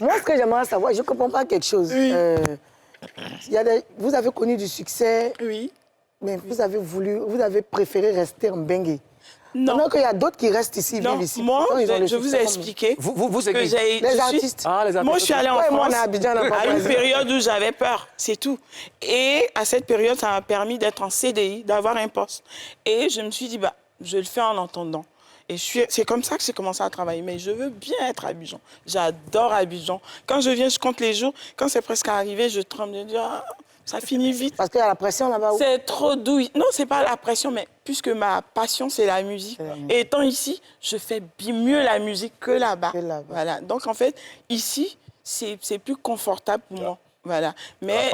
Moi, ce que j'aimerais savoir, je ne comprends pas quelque chose. Oui. Vous avez connu du succès, Oui. mais vous avez préféré rester en Bengue. Non. Pendant qu'il y a d'autres qui restent ici, Non, vivent ici. moi, Pourtant, ils ont le je vous succès ai comme nous. expliqué. Vous c'est que qui? Les artistes. Ah, les artistes. Moi, je suis allée en Ouais, moi, on France est à Abidjan, on a pas à une choisi. période où j'avais peur, c'est tout. Et à cette période, ça m'a permis d'être en CDI, d'avoir un poste. Et je me suis dit, bah, je le fais en entendant. Et c'est comme ça que j'ai commencé à travailler. Mais je veux bien être à Abidjan. J'adore Abidjan. Quand je viens, je compte les jours. Quand c'est presque arrivé, je tremble. Je dis, ah, ça finit vite. Parce qu'il y a la pression là-bas. C'est trop doux. Non, c'est pas la pression, mais puisque ma passion, c'est la musique. Et étant ici, je fais mieux la musique que là-bas. Voilà. Donc, en fait, ici, c'est plus confortable pour moi. Voilà. Mais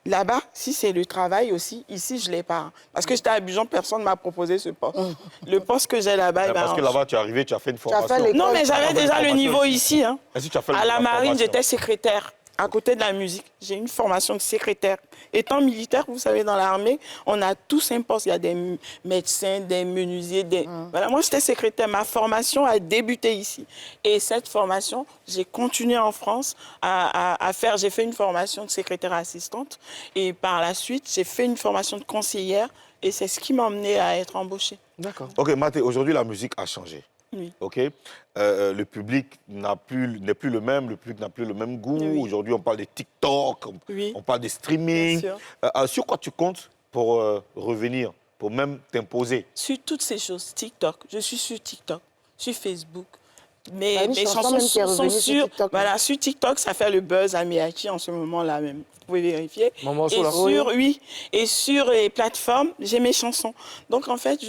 là-bas, si c'est le travail aussi, ici, je ne l'ai pas. Parce que j'étais à Abidjan, personne ne m'a proposé ce poste. Le poste que j'ai là-bas... Parce que là-bas, tu es arrivé, tu as fait une formation. Non, mais j'avais déjà le niveau ici. Hein. Est-ce que tu as fait À la marine, formation? j'étais secrétaire. À côté de la musique, j'ai une formation de secrétaire. Étant militaire, vous savez, dans l'armée, on a tous un poste. Il y a des médecins, des menuisiers, Voilà, moi, j'étais secrétaire. Ma formation a débuté ici. Et cette formation, j'ai continué en France à faire... J'ai fait une formation de secrétaire assistante. Et par la suite, j'ai fait une formation de conseillère. Et c'est ce qui m'a emmenée à être embauchée. D'accord. OK, Mathé, aujourd'hui, la musique a changé. Oui. OK, le public n'est plus le même, le public n'a plus le même goût. Oui. Aujourd'hui, on parle de TikTok, on parle de streaming. Bien sûr. Sur quoi tu comptes pour revenir, pour même t'imposer? Sur toutes ces choses, TikTok, je suis sur TikTok, sur Facebook. Bah, une Mes chanson chansons même qui est sont revenue sur sur... TikTok. Voilà, sur TikTok, ça fait le buzz à Miyaki en ce moment-là même. Vous pouvez vérifier. Mon morceau, Et là. sur, oui, et sur les plateformes, j'ai mes chansons. Donc, en fait,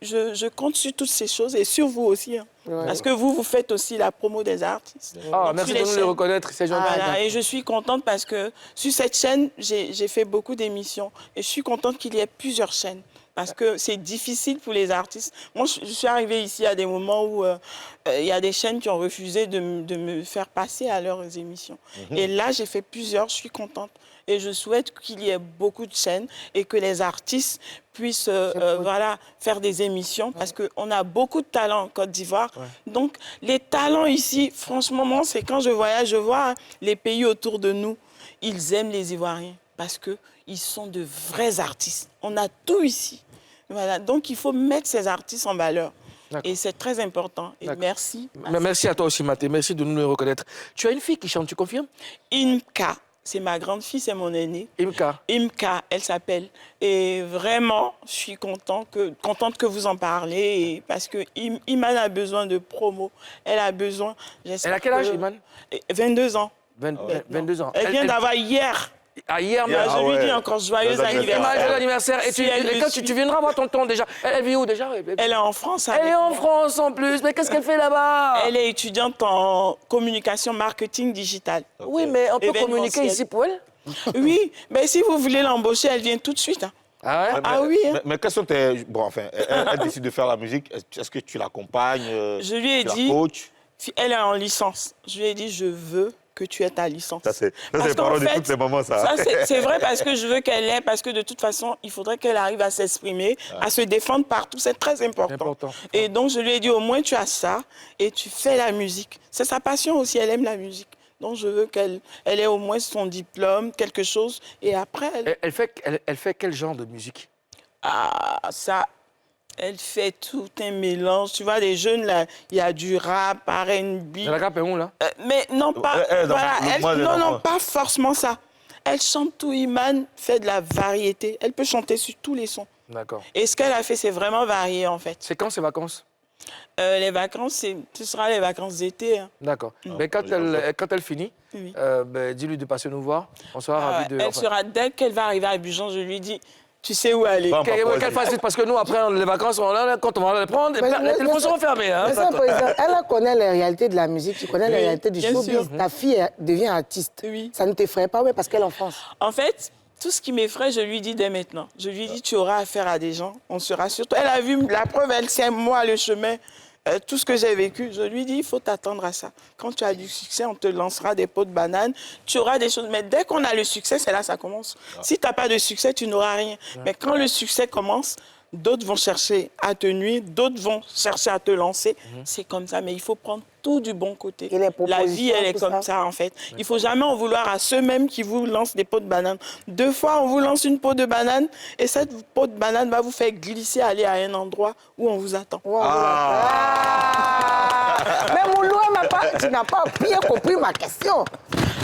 je compte sur toutes ces choses et sur vous aussi. Hein. Ouais. Parce que vous faites aussi la promo des artistes. Ah, Donc, merci sur de les nous le chaînes. reconnaître, c'est gentil. Voilà, et je suis contente parce que sur cette chaîne, j'ai fait beaucoup d'émissions. Et je suis contente qu'il y ait plusieurs chaînes. Parce que c'est difficile pour les artistes. Moi, je suis arrivée ici à des moments où il y a des chaînes qui ont refusé de me faire passer à leurs émissions. Et là, j'ai fait plusieurs, je suis contente. Et je souhaite qu'il y ait beaucoup de chaînes et que les artistes puissent voilà, faire des émissions parce qu'on a beaucoup de talents en Côte d'Ivoire. Donc, les talents ici, franchement, moi, c'est quand je voyage, je vois les pays autour de nous, ils aiment les Ivoiriens parce qu'ils sont de vrais artistes. On a tout ici. Voilà. Donc, il faut mettre ces artistes en valeur. Et c'est très important. Et merci. Merci à toi aussi, Mathé. Merci de nous le reconnaître. Tu as une fille qui chante, tu confirmes? Imka. C'est ma grande fille, c'est mon aînée. Imka. Imka, elle s'appelle. Et vraiment, je suis contente que vous en parlez. Parce que Iman a besoin de promo. Elle a besoin... Elle a quel âge, Iman? 22 ans. 22 ans. Elle vient d'avoir hier. Ah, hier, Je lui dis encore joyeux anniversaire. Joyeux anniversaire. Et quand tu viendras voir tonton déjà. Elle vit où déjà? Elle est en France. Elle est en France en plus. Mais qu'est-ce qu'elle fait là-bas? Elle est étudiante en communication marketing digital. Oui, mais on peut communiquer ici pour elle? Oui, mais si vous voulez l'embaucher, elle vient tout de suite. Hein. Ah ouais? Ah oui. Hein. Mais quels sont tes... Bon, enfin, elle décide de faire la musique. Est-ce que tu l'accompagnes? Je lui ai dit... Elle est en licence. Je lui ai dit, je veux que tu aies ta licence. Ça, c'est les paroles de toutes ces mamans, ça. C'est vrai parce que je veux qu'elle l'ait, parce que de toute façon, il faudrait qu'elle arrive à s'exprimer, à se défendre partout. C'est très important. Et donc, je lui ai dit, au moins, tu as ça et tu fais la musique. C'est sa passion aussi, elle aime la musique. Donc, je veux qu'elle ait au moins son diplôme, quelque chose. Et après, elle fait quel genre de musique? Ah, ça... Elle fait tout un mélange. Tu vois, les jeunes, là, il y a du rap, R&B. Le rap est où, là? Mais non, pas... non, pas forcément ça. Elle chante tout. Iman fait de la variété. Elle peut chanter sur tous les sons. D'accord. Et ce qu'elle a fait, c'est vraiment varié, en fait. C'est quand ces vacances? Les vacances, ce sera les vacances d'été. Hein. D'accord. Mais quand elle finit, dis-lui de passer nous voir. On sera ravis de... Elle sera, dès qu'elle va arriver à Abidjan, je lui dis... Tu sais où aller. Qu'elle fasse vite, parce que nous, après, les vacances, quand on va les prendre, les téléphones seront fermés. Hein, elle connaît les réalités de la musique, tu connais les réalités du showbiz. Ta fille devient artiste. Oui. Ça ne t'effraie pas, parce qu'elle est en France. En fait, tout ce qui m'effraie, je lui dis dès maintenant. Je lui dis, tu auras affaire à des gens, on sera surtout. Elle a vu la preuve, elle sait, moi, le chemin. Tout ce que j'ai vécu, je lui dis, il faut t'attendre à ça. Quand tu as du succès, on te lancera des pots de banane, tu auras des choses. Mais dès qu'on a le succès, c'est là que ça commence. Si tu n'as pas de succès, tu n'auras rien. Mais quand le succès commence, d'autres vont chercher à te nuire, d'autres vont chercher à te lancer. C'est comme ça, mais il faut prendre tout du bon côté. Et les La vie, elle est tout comme ça, en fait. Il ne faut jamais en vouloir à ceux-mêmes qui vous lancent des pots de banane. 2 fois, on vous lance une peau de banane et cette peau de banane va vous faire glisser, aller à un endroit où on vous attend. Mais Moulou, tu n'as pas bien compris ma question.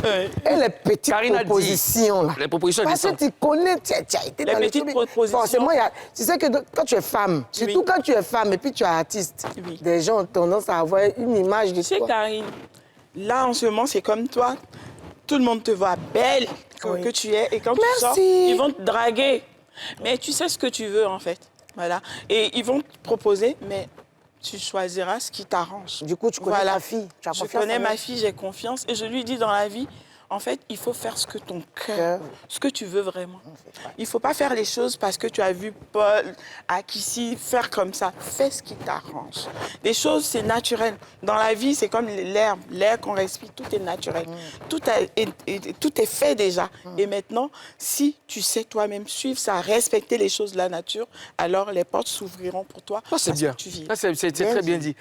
Et les petites propositions, là. Les propositions Parce que tu connais, tu as été dans Les petites propositions. Forcément, tu sais que quand tu es femme, surtout quand tu es femme et puis tu es artiste, des gens ont tendance à avoir une image de Tu sais, toi. Karine, là, en ce moment, c'est comme toi. Tout le monde te voit belle que tu es. Et quand tu sors, ils vont te draguer. Mais tu sais ce que tu veux, en fait. Voilà. Et ils vont te proposer, mais tu choisiras ce qui t'arrange. Du coup, tu connais ta fille. Tu as Je confiance connais en ma elle. fille, j'ai confiance. Et je lui dis dans la vie, en fait, il faut faire ce que ton cœur, ce que tu veux vraiment. Il ne faut pas faire les choses parce que tu as vu Paul, Akissi faire comme ça. Fais ce qui t'arrange. Les choses, c'est naturel. Dans la vie, c'est comme l'air. L'air qu'on respire, tout est naturel. Tout est fait déjà. Et maintenant, si tu sais toi-même suivre ça, respecter les choses de la nature, alors les portes s'ouvriront pour toi. Ça, c'est bien. Tu vis. Ça, c'est très bien dit.